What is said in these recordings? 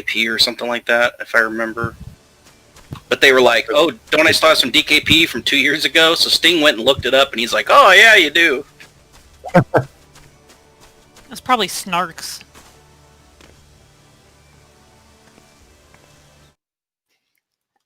DKP or something like that, if I remember. But they were like, "Oh, don't I still have some DKP from 2 years ago?" So Sting went and looked it up, and he's like, "Oh yeah, you do." It's probably Snarks.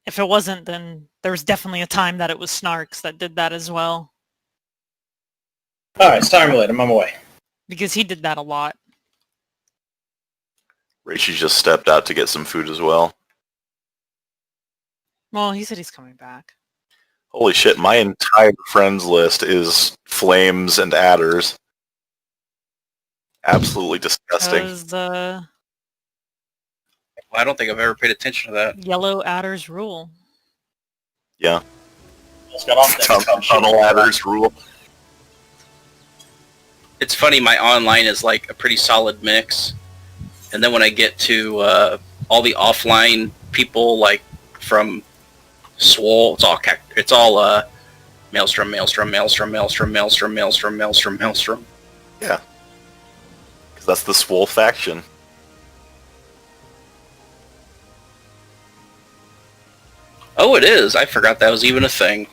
If it wasn't, then there was definitely a time that it was Snarks that did that as well. Alright, it's time related. I'm on my way. Because he did that a lot. Raichi just stepped out to get some food as well. Well, he said he's coming back. Holy shit, my entire friends list is flames and adders. Absolutely disgusting. I don't think I've ever paid attention to that. Yellow adders rule. Yeah. Got off that Tunnel adders rule. It's funny, my online is like a pretty solid mix. And then when I get to all the offline people, like from Swole, it's all Maelstrom, Maelstrom, Maelstrom, Maelstrom, Maelstrom, Maelstrom, Maelstrom, Maelstrom. Yeah. Because that's the Swole faction. Oh, it is. I forgot that was even a thing.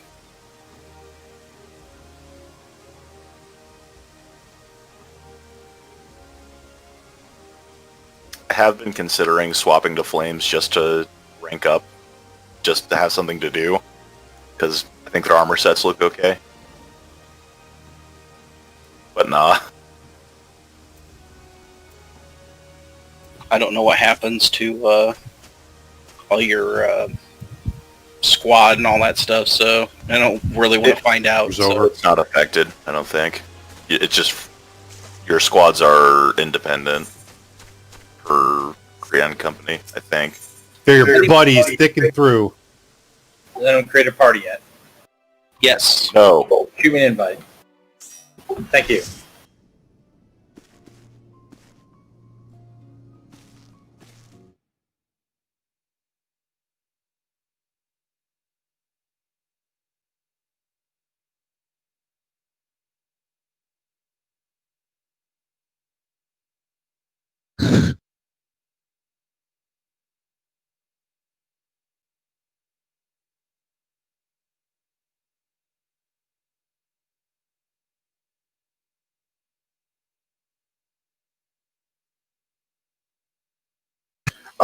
I have been considering swapping to flames just to rank up, just to have something to do, because I think their armor sets look okay. But nah. I don't know what happens to all your squad and all that stuff, so I don't really want to find out. So. It's not affected, I don't think. It's just your squads are independent per Korean company, I think. They're your buddies sticking through. They don't create a party yet. Yes. No. Shoot me an invite. Thank you.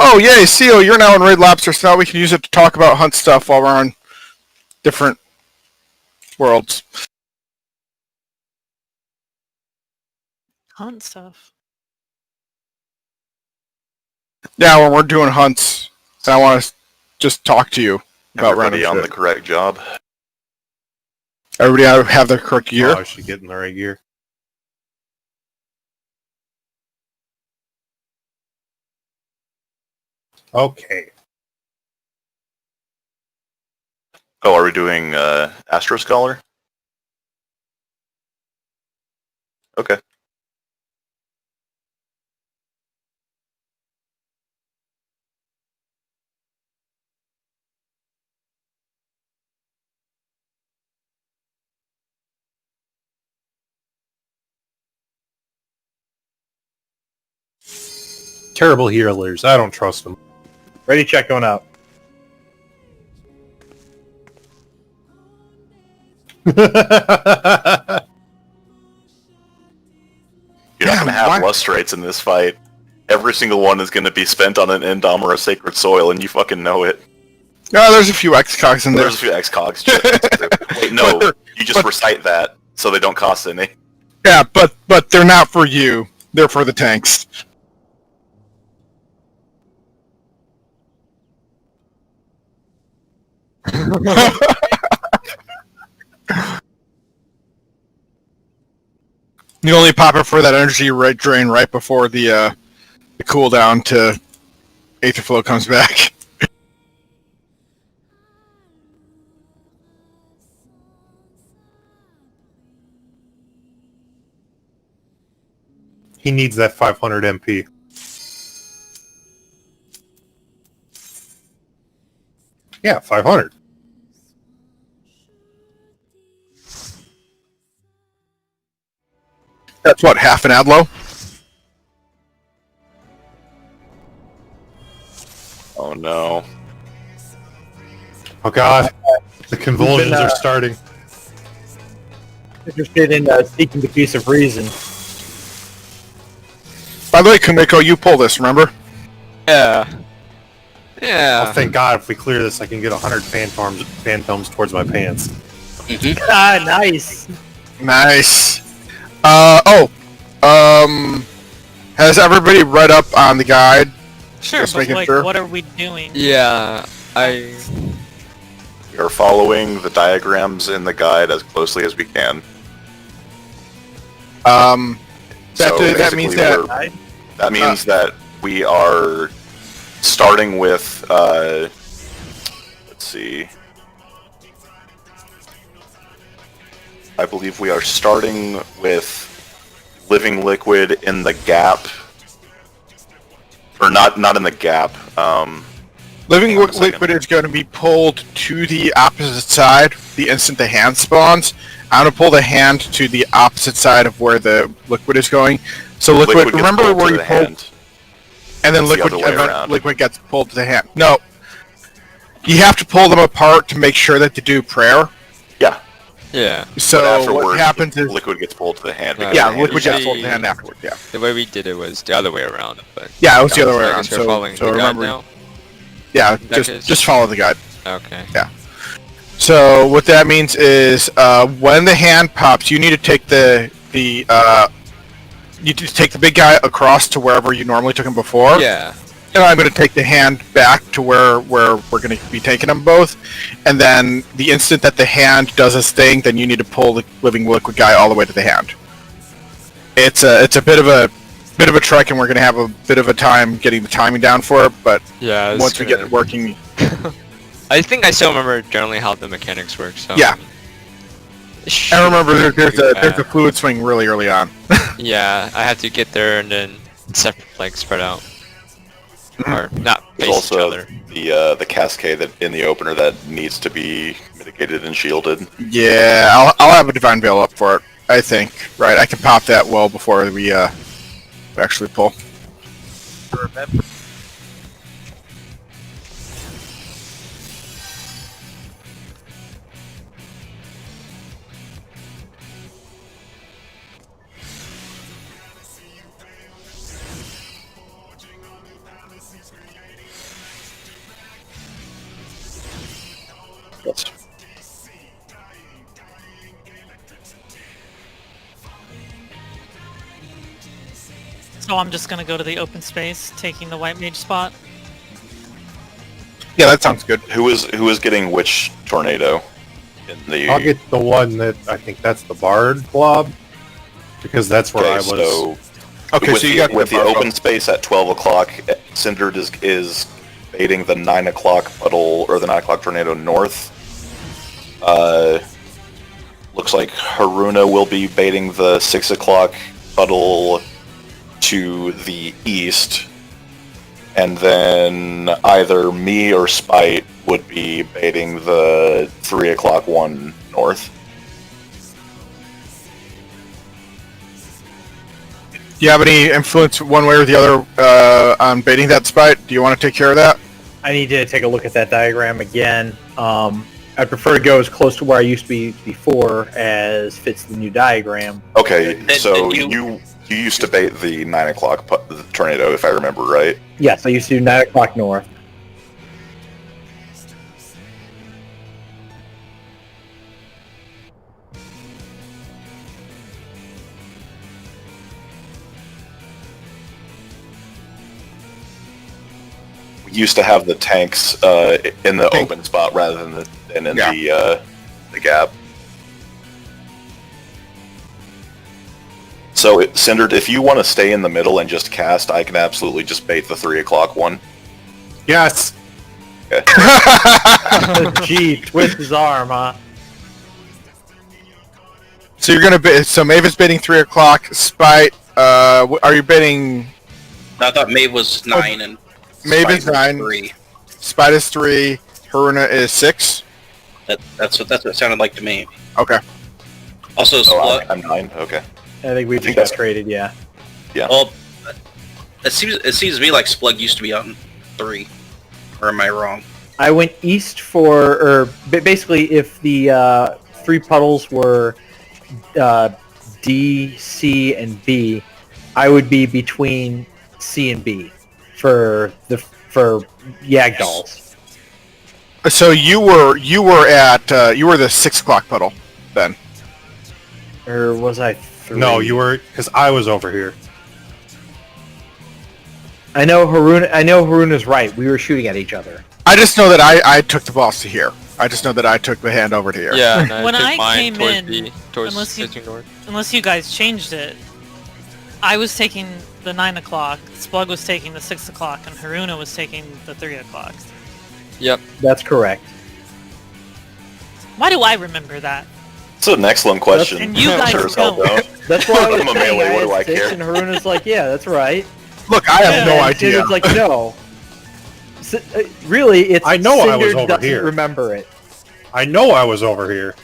Oh, yay, Seal, you're now in Red Lobster, so now we can use it to talk about hunt stuff while we're on different worlds. Hunt stuff. Yeah, when we're doing hunts, and I want to just talk to you about Everybody random on shit. the correct job. Everybody have their correct gear? Oh, I should get in the right gear. Okay. Oh, are we doing Astro Scholar? Okay. Terrible healers. I don't trust them. Ready, check, going out. You're not going to have lustrates in this fight. Every single one is going to be spent on an Endom or a Sacred Soil, and you fucking know it. No, there's a few X-Cogs in there. There's a few X-Cogs. Wait, no, you just recite that, so they don't cost any. Yeah, but they're not for you. They're for the tanks. You only pop it for that energy drain right before the cooldown to Aether Flow comes back. He needs that 500 MP. Yeah, 500. That's what, half an Adlo? Oh no. Oh god, the convulsions are starting. Interested in seeking the peace of reason. By the way, Kumiko, you pull this, remember? Yeah. Oh, Yeah. thank god, if we clear this, I can get 100 phantoms towards my pants. Ah, nice. Nice. Has everybody read up on the guide? Sure, Just but making like, sure. what are we doing? Yeah. We are following the diagrams in the guide as closely as we can. That basically means that that means that we are starting with let's see. I believe we are starting with living liquid in the gap, or not in the gap. living Hang on a second. liquid is going to be pulled to the opposite side the instant the hand spawns. I'm going to pull the hand to the opposite side of where the liquid is going. So liquid gets remember pulled where to you the pull, hand. and then It's the other way liquid around. liquid gets pulled to the hand. No, you have to pull them apart to make sure that they do prayer. Yeah. Yeah. But So afterwards, what happens is, liquid gets pulled to the hand. Yeah, because yeah, the hand liquid is gets usually- pulled to the hand afterwards. Yeah, The way we did it was the other way around, but yeah, it was the other way I around. guess we're following So the guide remember, now. yeah, that case- just follow the guide. Okay. So what that means is when the hand pops, you need to take the you need to take the big guy across to wherever you normally took him before. Yeah. And I'm going to take the hand back to where we're going to be taking them both. And then the instant that the hand does its thing, then you need to pull the living liquid guy all the way to the hand. It's a bit of a trek, and we're going to have a bit of a time getting the timing down for it. But Yeah. once we get it working, I think I still remember generally how the mechanics work. So Yeah. It and remember shouldn't be there's too a bad. fluid swing really early on. Yeah, I have to get there and then separate, like spread out, or not There's face each also other. the cascade that in the opener that needs to be mitigated and shielded. Yeah, I'll have a divine veil up for it. I think right. I can pop that well before we actually pull. Yes. So I'm just gonna go to the open space, taking the white mage spot. Yeah, that sounds good. Who is getting which tornado? In the I'll get the one that I think that's the Bard blob, because that's where I was. So Okay, with so you the, got with the bar- open space at 12 o'clock, Cindered is baiting the 9 o'clock puddle or the 9 o'clock tornado north. Looks like Haruna will be baiting the 6 o'clock puddle to the east, and then either me or Spite would be baiting the 3 o'clock one north. Do you have any influence one way or the other on baiting that spot? Do you want to take care of that? I need to take a look at that diagram again. I prefer to go as close to where I used to be before as fits the new diagram. Okay, Then- so then you used to bait the 9 o'clock tornado, if I remember right. Yes, I used to do 9 o'clock north. We used to have the tanks in the Tank. open spot rather than in Yeah. the gap. So, Cindered, if you want to stay in the middle and just cast, I can absolutely just bait the 3 o'clock one. Yes. Gee, twist his arm, huh? So you're gonna so Maven's baiting 3 o'clock. Spite, are you baiting? No, I thought Maeve was 9 and Maven's Spite was 9. 3. Spite is 3. Haruna is 6. That's what it sounded like to me. Okay. Also, Oh, Slug. I'm 9. Okay. I think we I just think got that's- traded, yeah. Well, it seems to me like Splug used to be on 3. Or am I wrong? I went east basically if the 3 puddles were D, C, and B, I would be between C and B for Yagdals. So you were the 6 o'clock puddle then. Or was I 3? No, you were, because I was over here. I know Haruna's right. We were shooting at each other. I just know that I took the boss to here. I just know that I took the hand over to here. Yeah, and When took I mine came towards in, B, towards unless you- facing north. Unless you guys changed it, I was taking the 9 o'clock, Splug was taking the 6 o'clock, and Haruna was taking the 3 o'clock. Yep. That's correct. Why do I remember that? It's an excellent question. And you guys sure as hell don't. don't. That's why I was I'm a saying melee, what I do I had 6, care? and Haruna's like, yeah, that's right. Look, I have no And idea. Cinder's like, no. Really, it's I know I was Cinder over doesn't here. remember it. I know I was over here.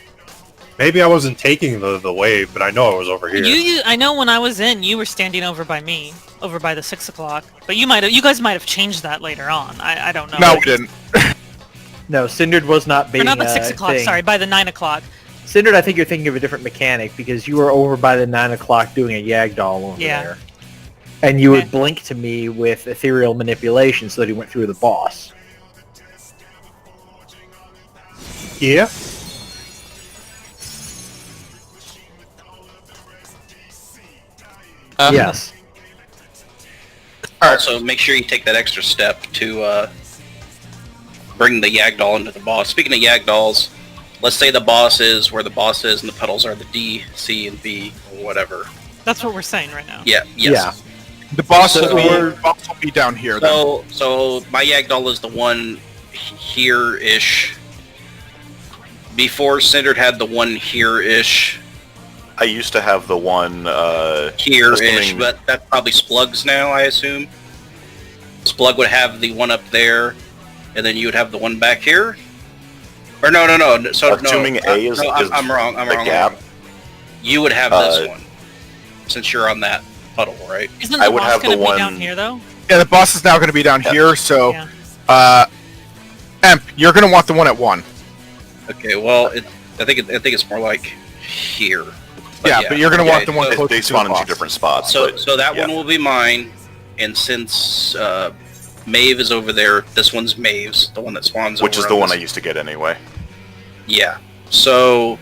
Maybe I wasn't taking the wave, but I know I was over here. I know when I was in, you were standing over by me, over by the 6 o'clock. But you guys might have changed that later on. I don't know. No, we didn't. No, Cindered was not Or being not the 6 o'clock, thing. sorry, by the 9 o'clock. Cindered, I think you're thinking of a different mechanic because you were over by the 9 o'clock doing a Yagdoll over Yeah. there. And you Okay. would blink to me with ethereal manipulation so that he went through the boss. Yeah? Yes. Also, make sure you take that extra step to bring the Yagdoll into the boss. Speaking of Yagdolls, let's say the boss is where the boss is and the puddles are the D, C, and B, or whatever. That's what we're saying right now. Yeah, yes. The boss, So- will be down here. Then. So my Yagdoll is the one here-ish. Before Cindered had the one here-ish. I used to have the one Here-ish, assuming- but that's probably Splug's now, I assume. Splug would have the one up there, and then you would have the one back here? Or no. So, Assuming no, A is- no, is I'm wrong. I'm the wrong. gap. You would have this one, since you're on that puddle, right? Isn't I the would boss have the going to be one- down here, though? Yeah, the boss is now going to be down here. So, Yeah. Emp, you're going to want the one at 1. Okay, well, I think it's more like here. But you're going to want the one so- closer They to the spawn in two boss. different spots. So, but, so that yeah. one will be mine, and since Maeve is over there, this one's Maeve's, the one that spawns Which over is the on one I this- used to get anyway. Yeah. So,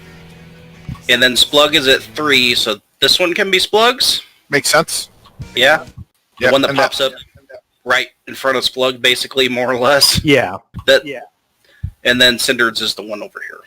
and then Splug is at 3, so this one can be Splug's? Makes sense. Yeah? The Yeah, one that and pops up right in front of Splug, basically, more or less. Yeah. That, Yeah. And then Cindered's is the one over here.